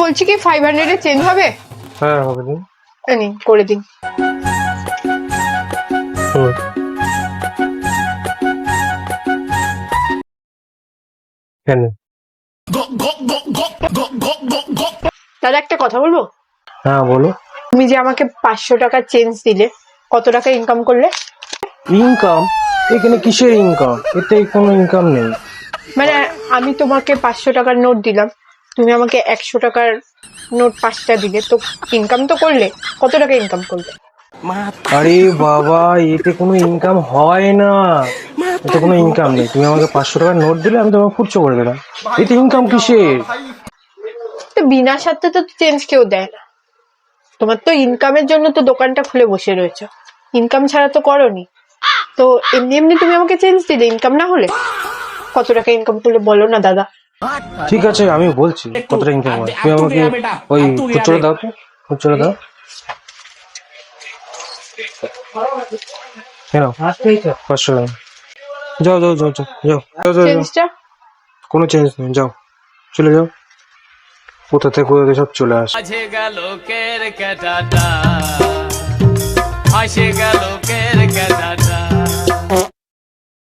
বলছি কি 500 এ চেঞ্জ হবে? হ্যাঁ হবে দিন। নিন করে দিন। কেন? দাদা একটা কথা বলবো? হ্যাঁ বলো। তুমি যে আমাকে 500 টাকা চেঞ্জ দিলে, কত টাকা ইনকাম করলে? ইনকাম? এখানে কিসের ইনকাম? এতে কোনো ইনকাম নেই। মানে আমি তোমাকে 500 টাকার নোট দিলাম, তুমি আমাকে 100 টাকার নোট 5টা দিলে, তো ইনকাম তো করলে। কত টাকা ইনকাম করলে? আরে বাবা, এতে কোনো ইনকাম হয় না। এতে কোনো ইনকাম নেই। তুমি আমাকে 500 টাকার নোট দিলে, আমি তোমাকে খুচরো করে দিলাম। এতে ইনকাম কিসের? তো বিনা স্বার্থে তো চেঞ্জ কেউ দেয় না। তোমার তো ইনকামের জন্য তো দোকানটা খুলে বসে রয়েছে, ইনকাম ছাড়া তো করোনি। তো এমনি এমনি তুমি আমাকে চেঞ্জ দিলে, ইনকাম না হলে। কত টাকা ইনকাম করলে বলো না দাদা। ঠিক আছে, আমি বলছি কতটা ইনকাম হয়। তুমি আমাকে ওই খুচরো দাও তো, খুচরো দাও। কেন? 500 টাকা। যাও যাও যাও যাও যাও যাও যাও যাও। চেঞ্জটা কোনো চেঞ্জ নেই, যাও চলে যাও। কোথা থেকে সব চলে আসে। আজে গেল কের কাটাটা, আসে গেল কের কাটাটা।